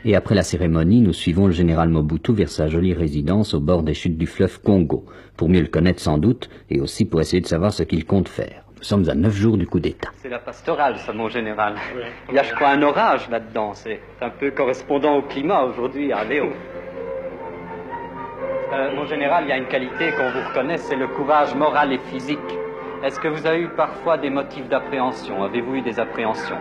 Et après la cérémonie, nous suivons le général Mobutu vers sa jolie résidence au bord des chutes du fleuve Congo, pour mieux le connaître sans doute, et aussi pour essayer de savoir ce qu'il compte faire. Nous sommes à 9 jours du coup d'État. C'est la pastorale, ça, mon général. Oui. Il y a, je crois, un orage là-dedans. C'est un peu correspondant au climat aujourd'hui à Léo. Mon général, il y a une qualité qu'on vous reconnaît, c'est le courage moral et physique. Est-ce que vous avez eu parfois des motifs d'appréhension? Avez-vous eu des appréhensions?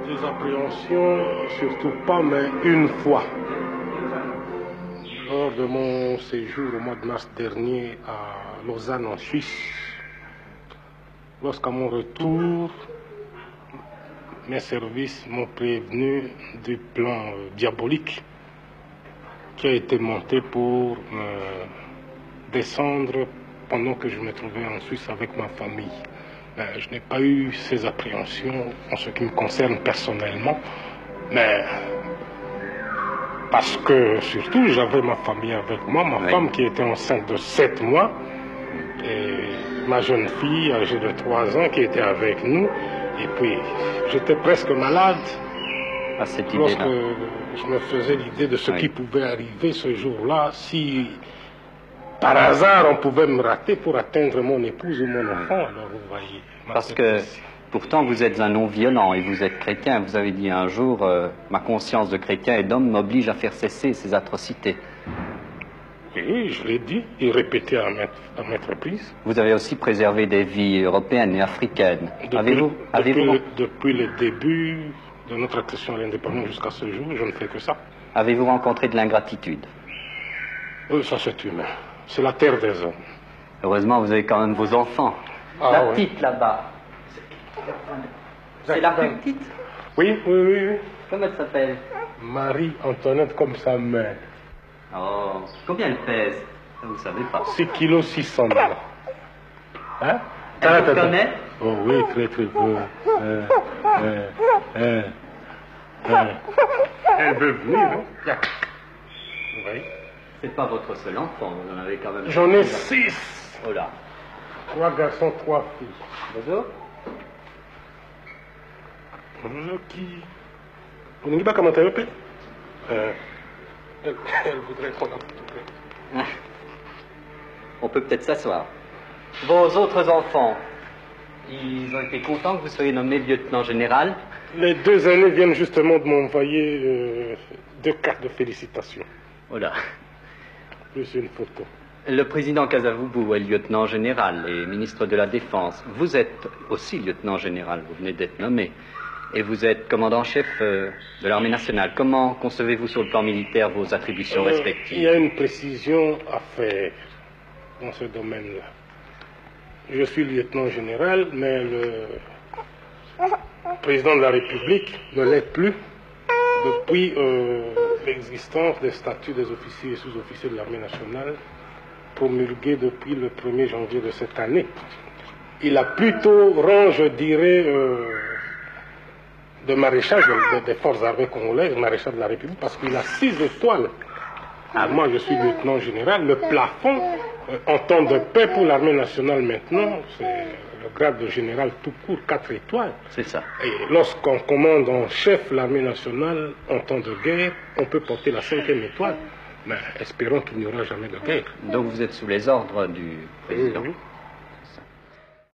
Des appréhensions, surtout pas, mais une fois. Lors de mon séjour au mois de mars dernier à Lausanne, en Suisse, lorsqu'à mon retour, mes services m'ont prévenu du plan diabolique qui a été monté pour descendre pendant que je me trouvais en Suisse avec ma famille. Je n'ai pas eu ces appréhensions en ce qui me concerne personnellement, mais parce que surtout j'avais ma famille avec moi, ma femme qui était enceinte de 7 mois, et ma jeune fille âgée de 3 ans qui était avec nous, et puis j'étais presque malade lorsque je me faisais l'idée de ce qui pouvait arriver ce jour-là, si par hasard on pouvait me rater pour atteindre mon épouse ou mon enfant, alors vous voyez. Parce que pourtant vous êtes un non-violent et vous êtes chrétien, vous avez dit un jour, ma conscience de chrétien et d'homme m'oblige à faire cesser ces atrocités. Oui, je l'ai dit et répété à maintes reprises. Vous avez aussi préservé des vies européennes et africaines. Depuis le début de notre accession à l'indépendance jusqu'à ce jour, je ne fais que ça. Avez-vous rencontré de l'ingratitude? Oui, ça c'est humain. C'est la terre des hommes. Heureusement, vous avez quand même vos enfants. La petite là-bas. C'est la plus petite? Oui. Comment elle s'appelle? Marie-Antoinette comme sa mère. Oh, combien elle pèse? Vous ne savez pas. 6 kg 600 grammes. Hein? Elle vous connaît? Oh oui, très très peu. Elle veut venir, non? Oui. C'est pas votre seul enfant, vous en avez quand même... J'en ai 6. Oh là. 3 garçons, 3 filles. Bonjour. Bonjour qui? Vous n'avez pas comment t'as répété? Elle voudrait qu'on a... On peut peut-être s'asseoir. Vos autres enfants, ils ont été contents que vous soyez nommé lieutenant général? Les 2 aînés viennent justement de m'envoyer 2 cartes de félicitations. Oh là. Plus une photo. Le président Kasavubu est lieutenant général et ministre de la Défense. Vous êtes aussi lieutenant général, vous venez d'être nommé. Et vous êtes commandant-chef de l'armée nationale. Comment concevez-vous sur le plan militaire vos attributions respectives? Il y a une précision à faire dans ce domaine-là. Je suis lieutenant général, mais le président de la République ne l'est plus depuis l'existence des statuts des officiers et sous-officiers de l'armée nationale promulgués depuis le 1er janvier de cette année. Il a plutôt rang, je dirais, de maréchal des forces armées congolaises, maréchal de la République, parce qu'il a 6 étoiles. Moi, je suis lieutenant général. Le plafond, en temps de paix pour l'armée nationale maintenant, c'est le grade de général tout court, 4 étoiles. C'est ça. Et lorsqu'on commande en chef l'armée nationale en temps de guerre, on peut porter la 5e étoile. Mais espérons qu'il n'y aura jamais de guerre. Donc vous êtes sous les ordres du président.